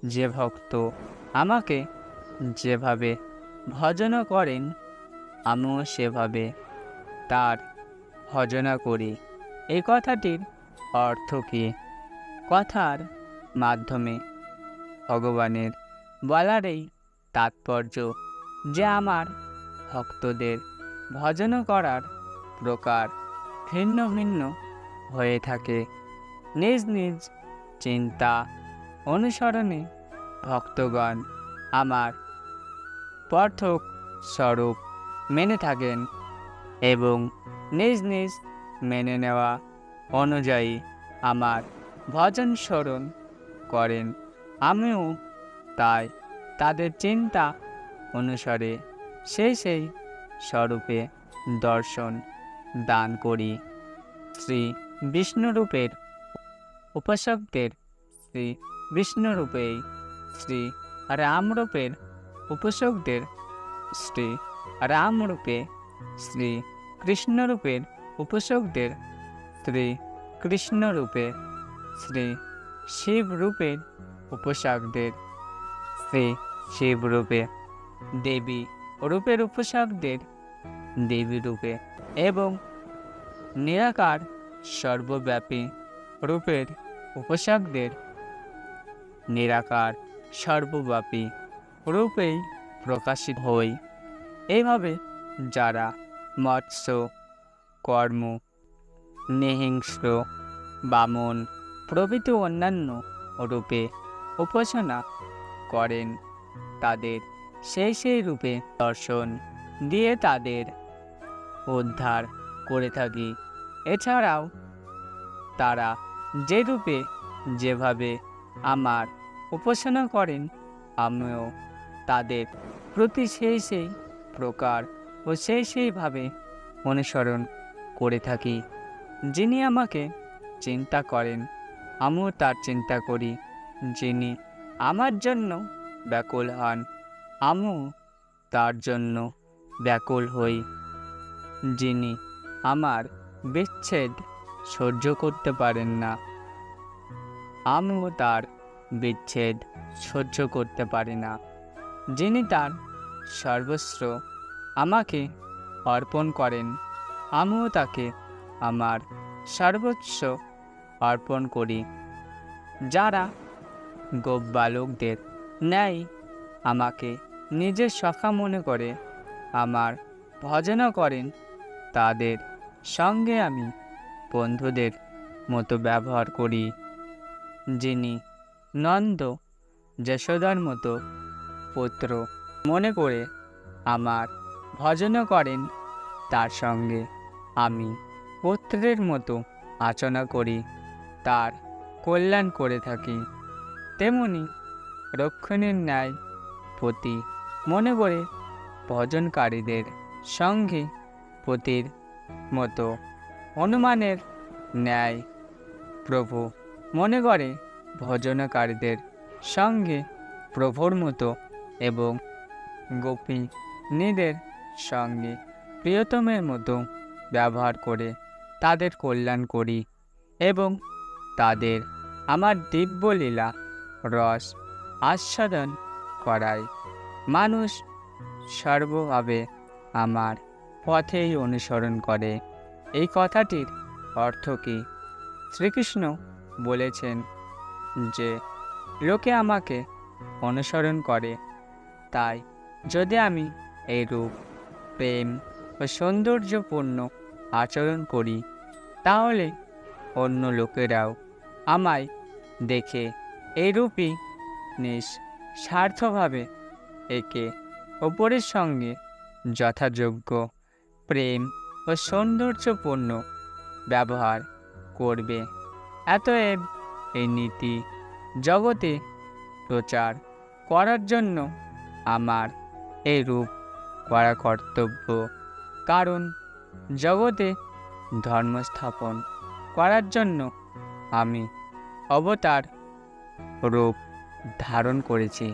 যে ভক্ত আমাকে যেভাবে ভজনা করেন, আমিও সেভাবে তার ভজনা করি। এই কথাটির অর্থ কী? কথার মাধ্যমে ভগবানের বলার এই তাৎপর্য যে আমার ভক্তদের ভজন করার প্রকার ভিন্ন ভিন্ন হয়ে থাকে। নিজ নিজ চিন্তা অনুসরণে ভক্তগণ আমার পার্থক স্বরূপ মেনে থাকেন এবং নিজ নিজ মেনে নেওয়া অনুযায়ী আমার ভজন স্মরণ করেন। আমিও তাই তাদের চিন্তা অনুসারে সেই স্বরূপে দর্শন দান করি। শ্রী বিষ্ণুরূপের উপাসকদের শ্রী বিষ্ণুরূপেই, শ্রী রামরূপের উপাসকদের শ্রী রামরূপে, শ্রী কৃষ্ণরূপের উপাসকদের শ্রী কৃষ্ণরূপে, শ্রী শিবরূপের উপাসকদের শ্রী শিবরূপে, দেবী রূপের উপাসকদের দেবী রূপে এবং নিরাকার সর্বব্যাপী রূপের উপাসকদের নিরাকার সর্বব্যাপী রূপেই প্রকাশিত হই। এইভাবে যারা মৎস্য কর্ম নিহিংস্র বামন প্রভৃতি অন্যান্য রূপে উপাসনা করেন, তাদের সেই রূপে দর্শন দিয়ে তাদের উদ্ধার করে থাকি। এছাড়াও তারা যে রূপে যেভাবে আমার উপাসনা করেন, আমিও তাদের প্রতি সেই প্রকার ও সেইভাবে অনুসরণ করে থাকি। যিনি আমাকে চিন্তা করেন, আমিও তার চিন্তা করি। যিনি আমার জন্য ব্যাকুল হন, আমিও তার জন্য ব্যাকুল হই। যিনি আমার বিচ্ছেদ সহ্য করতে পারেন না, আমিও তার বিচ্ছেদ সহ্য করতে পারি না। যিনি তার সর্বস্ব আমাকে অর্পণ করেন, আমিও তাকে আমার সর্বোচ্চ অর্পণ করি। যারা গোপ বালকদের ন্যায় আমাকে নিজের সখা মনে করে আমার ভজনা করেন, তাদের সঙ্গে আমি বন্ধুদের মতো ব্যবহার করি। যিনি নন্দ যশোদার মতো পুত্র মনে করে আমার ভজনা করেন, তার সঙ্গে আমি পুত্রের মতো আচরণ করি, তার কল্যাণ করে থাকি। তেমনি রক্ষণের ন্যায় পতি মনে করে ভজনকারীদের সঙ্গে পতির মতো, হনুমানের ন্যায় প্রভু মনে করে ভজনকারীদের সঙ্গে প্রভুর মতো এবং গোপিনীদের সঙ্গে প্রিয়তমের মতো ব্যবহার করে তাদের কল্যাণ করি এবং তাদের আমার দিব্যলীলা রস আস্বাদন করাই। মানুষ সর্বভাবে আমার পথেই অনুসরণ করে। এই কথাটির অর্থ কী? শ্রীকৃষ্ণ বলেছেন যে লোকে আমাকে অনুসরণ করে, তাই যদি আমি এই রূপ প্রেম ও সৌন্দর্যপূর্ণ আচরণ করি, তাহলে অন্য লোকেরাও আমায় দেখে এইরূপই নিঃস্বার্থভাবে একে অপরের সঙ্গে যথাযোগ্য প্রেম ও সৌন্দর্যপূর্ণ ব্যবহার করবে। অতএব এই নীতি জগতে প্রচার করার জন্য আমার এই রূপ করা কর্তব্য। কারণ জগতে ধর্ম স্থাপন করার জন্য আমি অবতার রূপ ধারণ করেছি।